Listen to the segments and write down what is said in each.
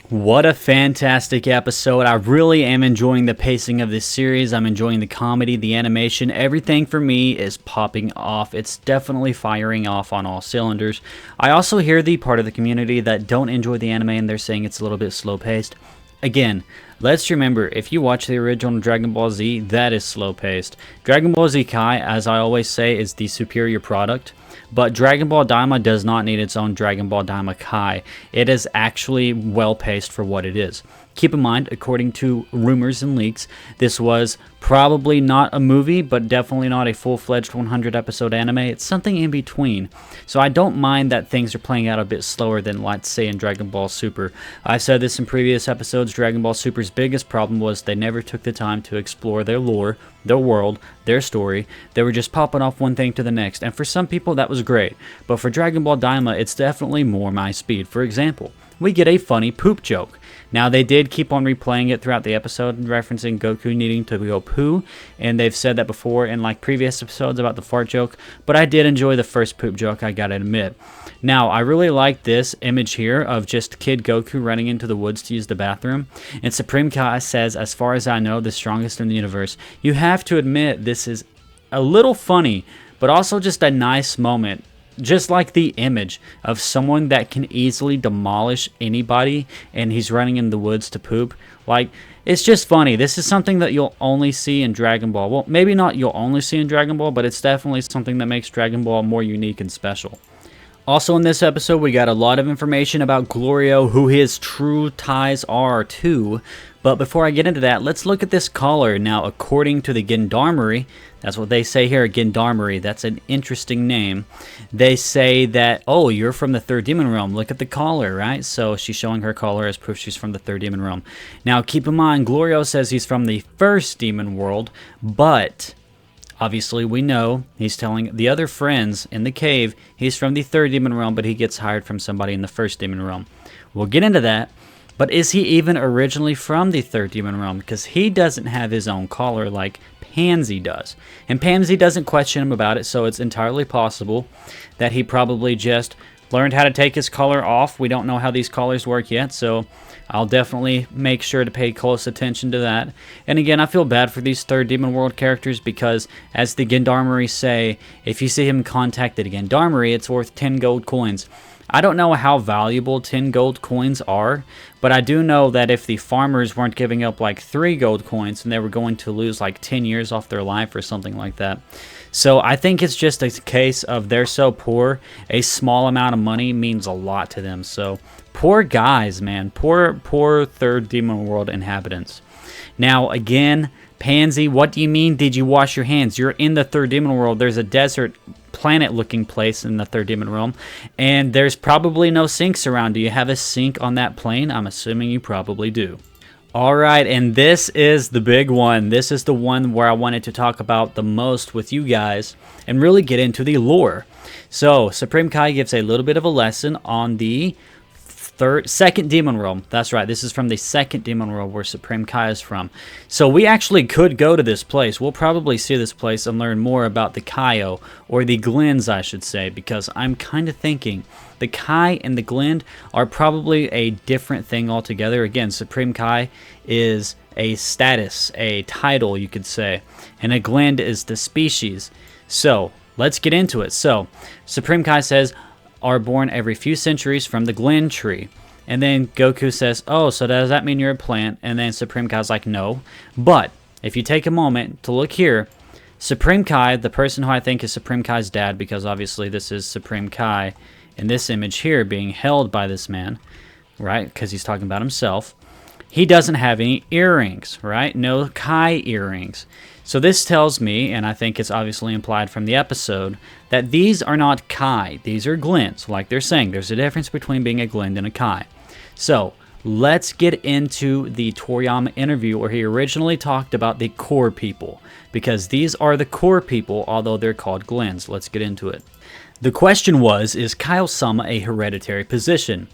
What a fantastic episode. I really am enjoying the pacing of this series. I'm enjoying the comedy, the animation. Everything for me is popping off. It's definitely firing off on all cylinders. I also hear the part of the community that don't enjoy the anime and they're saying it's a little bit slow paced. Again, let's remember, if you watch the original Dragon Ball Z, that is slow paced. Dragon Ball Z Kai, as I always say, is the superior product. But Dragon Ball Daima does not need its own Dragon Ball Daima Kai. It is actually well paced for what it is. Keep in mind, according to rumors and leaks, this was probably not a movie, but definitely not a full-fledged 100-episode anime. It's something in between. So I don't mind that things are playing out a bit slower than, let's say, in Dragon Ball Super. I've said this in previous episodes. Dragon Ball Super's biggest problem was they never took the time to explore their lore, their world, their story. They were just popping off one thing to the next, and for some people that was great. But for Dragon Ball Daima, it's definitely more my speed. For example, we get a funny poop joke. Now, they did keep on replaying it throughout the episode, referencing Goku needing to go poo, and they've said that before in like previous episodes about the fart joke, but I did enjoy the first poop joke, I gotta admit. Now, I really like this image here of just Kid Goku running into the woods to use the bathroom, and Supreme Kai says, as far as I know, the strongest in the universe. You have to admit this is a little funny, but also just a nice moment. Just like the image of someone that can easily demolish anybody and he's running in the woods to poop. Like, it's just funny. This is something that you'll only see in Dragon Ball. Well, maybe not you'll only see in Dragon Ball, but it's definitely something that makes Dragon Ball more unique and special. Also in this episode, we got a lot of information about Glorio, who his true ties are to. But before I get into that, let's look at this collar. Now, according to the Gendarmerie, that's what they say here, Gendarmerie, that's an interesting name. They say that, oh, you're from the third demon realm. Look at the collar, right? So she's showing her collar as proof she's from the third demon realm. Now, keep in mind, Glorio says he's from the first demon world, but obviously we know he's telling the other friends in the cave he's from the third demon realm, but he gets hired from somebody in the first demon realm. We'll get into that. But is he even originally from the third demon realm? Because he doesn't have his own collar like Pansy does. And Pansy doesn't question him about it, so it's entirely possible that he probably just learned how to take his collar off. We don't know how these collars work yet, so I'll definitely make sure to pay close attention to that. And again, I feel bad for these third demon world characters because, as the Gendarmerie say, if you see him contact the Gendarmerie, it's worth 10 gold coins. I don't know how valuable 10 gold coins are, but I do know that if the farmers weren't giving up like 3 gold coins, and they were going to lose like 10 years off their life or something like that. So I think it's just a case of they're so poor, a small amount of money means a lot to them. So poor guys, man. Poor third demon world inhabitants. Now, again, Pansy, what do you mean did you wash your hands? You're in the third demon world. There's a desert planet looking place in the third demon realm, and there's probably no sinks around. Do you have a sink on that plane? I'm assuming you probably do. Alright, and this is the big one. This is the one where I wanted to talk about the most with you guys and really get into the lore. So, Supreme Kai gives a little bit of a lesson on the second demon realm. That's right, this is from the second demon realm where Supreme Kai is from. So we actually could go to this place. We'll probably see this place and learn more about the Kaio, or the Glens I should say, because I'm kind of thinking the Kai and the Glen are probably a different thing altogether. Again, Supreme Kai is a status, a title you could say, and a Glen is the species. So let's get into it. So Supreme Kai says, are born every few centuries from the Glen tree. And then Goku says, oh, so does that mean you're a plant? And then Supreme Kai's like, no. But if you take a moment to look here, Supreme Kai, the person who I think is Supreme Kai's dad, because obviously this is Supreme Kai in this image here being held by this man, right? Because he's talking about himself. He doesn't have any earrings, right? No Kai earrings. So this tells me, and I think it's obviously implied from the episode, that these are not Kai. These are Glens. Like they're saying, there's a difference between being a Glen and a Kai. So let's get into the Toriyama interview where he originally talked about the core people, because these are the core people, although they're called Glens. Let's get into it. The question was, is Kaio-sama a hereditary position?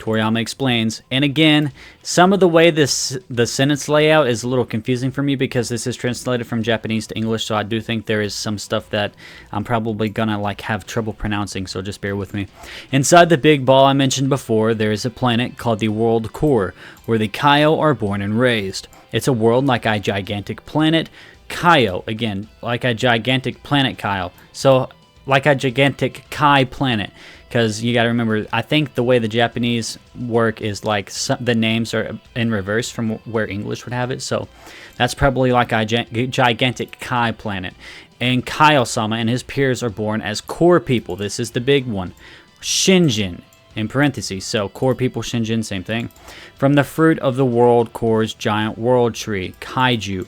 Toriyama explains, and again, some of the way the sentence layout is a little confusing for me because this is translated from Japanese to English, so I do think there is some stuff that I'm probably gonna like have trouble pronouncing, so just bear with me. Inside the big ball I mentioned before, there is a planet called the World Core, where the Kaio are born and raised. It's a world like a gigantic planet. Kaio, again, like a gigantic planet Kaio. So, like a gigantic Kai planet. Because you got to remember, I think the way the Japanese work is like the names are in reverse from where English would have it. So that's probably like a gigantic Kai planet. And Kaio-sama and his peers are born as core people. This is the big one. Shinjin, in parentheses. So core people, Shinjin, same thing. From the fruit of the world core's giant world tree, Kaiju.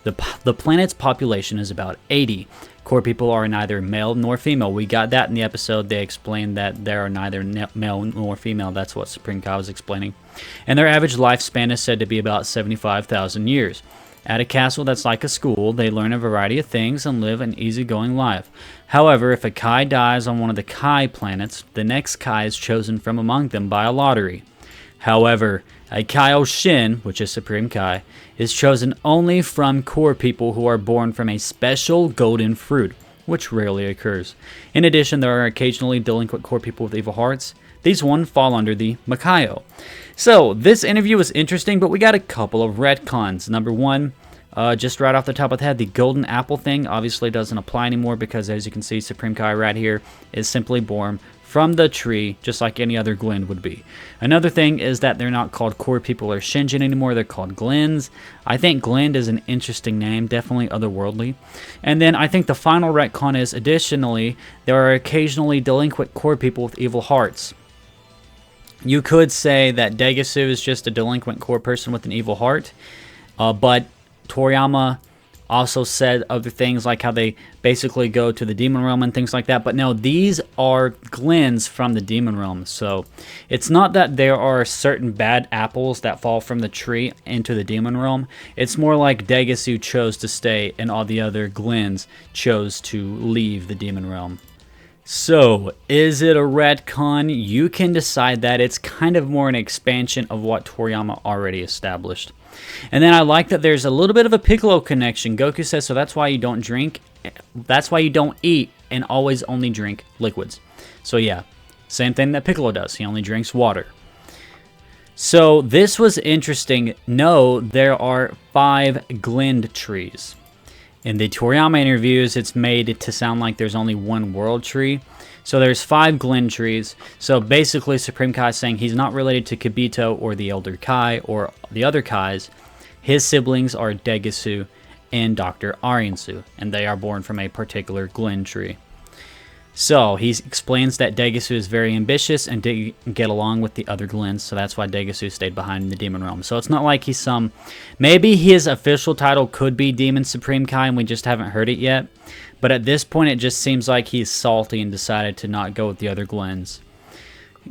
The planet's population is about 80. Core people are neither male nor female. We got that in the episode. They explained that they are neither male nor female. That's what Supreme Kai was explaining. And their average lifespan is said to be about 75,000 years. At a castle that's like a school, they learn a variety of things and live an easygoing life. However, if a Kai dies on one of the Kai planets, the next Kai is chosen from among them by a lottery. However, a Kaio-shin, which is Supreme Kai, is chosen only from core people who are born from a special golden fruit, which rarely occurs. In addition, there are occasionally delinquent core people with evil hearts. These ones fall under the Makaio. So, this interview was interesting, but we got a couple of retcons. Number one, just right off the top of the head, the golden apple thing obviously doesn't apply anymore because, as you can see, Supreme Kai right here is simply born from the tree, just like any other Glen would be. Another thing is that they're not called core people or Shinjin anymore, they're called Glens. I think Glen is an interesting name, definitely otherworldly. And then I think the final retcon is, additionally, there are occasionally delinquent core people with evil hearts. You could say that Degisu is just a delinquent core person with an evil heart, but Toriyama also said other things like how they basically go to the demon realm and things like that. But no, these are Glens from the demon realm. So it's not that there are certain bad apples that fall from the tree into the demon realm. It's more like Degisu chose to stay and all the other Glens chose to leave the demon realm. So, is it a retcon? You can decide that. It's kind of more an expansion of what Toriyama already established. And then I like that there's a little bit of a Piccolo connection. Goku says, so that's why you don't drink, that's why you don't eat and always only drink liquids. So yeah, same thing that Piccolo does. He only drinks water. So this was interesting. No, there are 5 Glend trees. In the Toriyama interviews, it's made to sound like there's only one world tree. So there's 5 Glen trees. So basically, Supreme Kai is saying he's not related to Kibito or the Elder Kai or the other Kais. His siblings are Degisu and Dr. Arinsu, and they are born from a particular Glen tree. So he explains that Degisu is very ambitious and didn't get along with the other Glens, so that's why Degisu stayed behind in the Demon Realm. So it's not like he's some... Maybe his official title could be Demon Supreme Kai and we just haven't heard it yet. But at this point, it just seems like he's salty and decided to not go with the other Glens.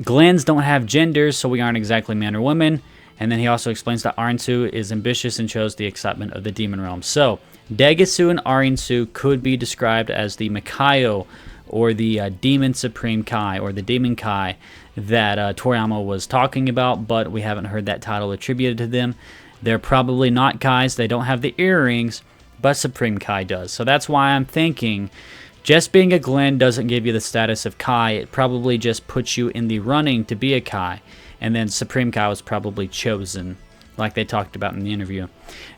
Glens don't have genders, so we aren't exactly man or woman. And then he also explains that Arinsu is ambitious and chose the excitement of the Demon Realm. So, Degisu and Arinsu could be described as the Makaio, or the Demon Supreme Kai, or the Demon Kai that Toriyama was talking about, but we haven't heard that title attributed to them. They're probably not Kais, they don't have the earrings, but Supreme Kai does. So that's why I'm thinking, just being a Glen doesn't give you the status of Kai, it probably just puts you in the running to be a Kai, and then Supreme Kai was probably chosen, like they talked about in the interview.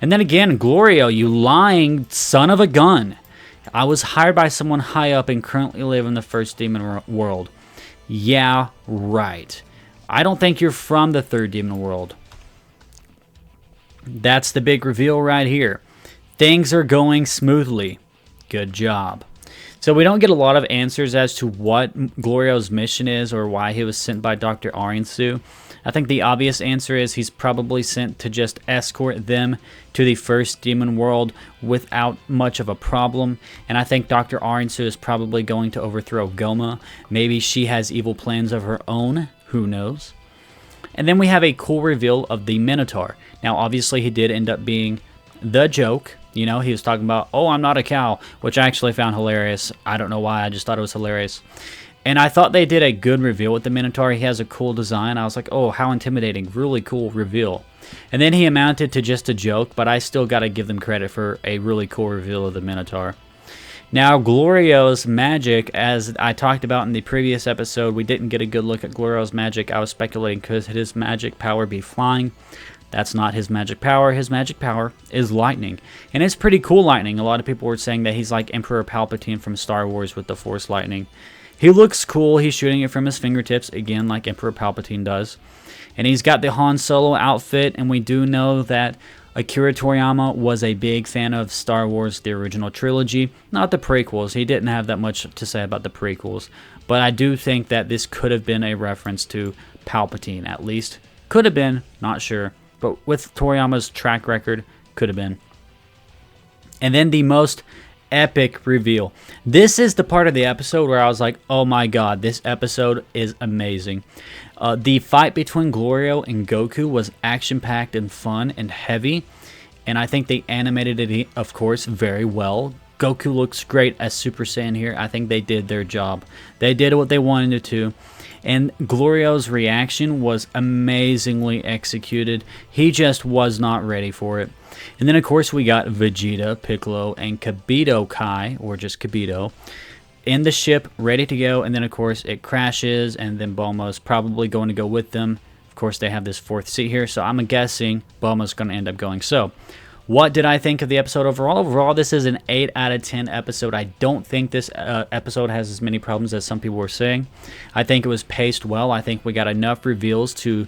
And then again, Glorio, you lying son of a gun. I was hired by someone high up and currently live in the first demon world. Yeah, right. I don't think you're from the third demon world. That's the big reveal right here. Things are going smoothly. Good job. So we don't get a lot of answers as to what Glorio's mission is or why he was sent by Dr. Arinsu. I think the obvious answer is he's probably sent to just escort them to the first demon world without much of a problem. And I think Dr. Arinsu is probably going to overthrow Goma. Maybe she has evil plans of her own. Who knows? And then we have a cool reveal of the Minotaur. Now, obviously, he did end up being the joke. You know, he was talking about, oh, I'm not a cow, which I actually found hilarious. I don't know why. I just thought it was hilarious. And I thought they did a good reveal with the Minotaur. He has a cool design. I was like, oh, how intimidating. Really cool reveal. And then he amounted to just a joke, but I still got to give them credit for a really cool reveal of the Minotaur. Now, Glorio's magic, as I talked about in the previous episode, we didn't get a good look at Glorio's magic. I was speculating could his magic power be flying. That's not his magic power. His magic power is lightning. And it's pretty cool lightning. A lot of people were saying that he's like Emperor Palpatine from Star Wars with the Force lightning. He looks cool. He's shooting it from his fingertips, again, like Emperor Palpatine does. And he's got the Han Solo outfit, and we do know that Akira Toriyama was a big fan of Star Wars, the original trilogy, not the prequels. He didn't have that much to say about the prequels. But I do think that this could have been a reference to Palpatine, at least. Could have been, not sure. But with Toriyama's track record, could have been. And then the most epic reveal. This is the part of the episode where I was like, oh my god, this episode is amazing. The fight between Glorio and Goku was action-packed and fun and heavy, and I think they animated it, of course, very well. Goku looks great as Super Saiyan here. I think they did their job. They did what they wanted to, and Glorio's reaction was amazingly executed. He just was not ready for it. And then, of course, we got Vegeta, Piccolo, and Kibito Kai, or just Kibito, in the ship, ready to go. And then, of course, it crashes, and then Bulma's probably going to go with them. Of course, they have this fourth seat here, so I'm guessing Bulma's going to end up going. So, what did I think of the episode overall? Overall, this is an 8 out of 10 episode. I don't think this episode has as many problems as some people were saying. I think it was paced well. I think we got enough reveals to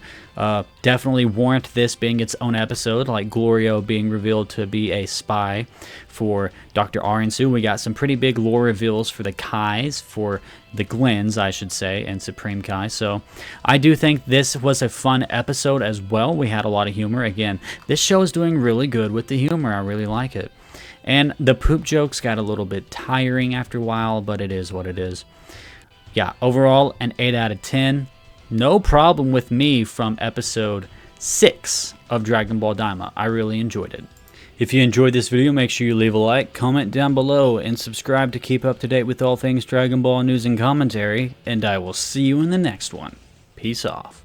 definitely warrant this being its own episode, like Glorio being revealed to be a spy for Dr. Arinsu. We got some pretty big lore reveals for the Kais, for the Glens, I should say, and Supreme Kai. So I do think this was a fun episode as well. We had a lot of humor. Again, this show is doing really good with the humor. I really like it. And the poop jokes got a little bit tiring after a while, but it is what it is. Yeah, overall, an 8 out of 10. No problem with me from episode 6 of Dragon Ball Daima. I really enjoyed it. If you enjoyed this video, make sure you leave a like, comment down below, and subscribe to keep up to date with all things Dragon Ball news and commentary, and I will see you in the next one. Peace off.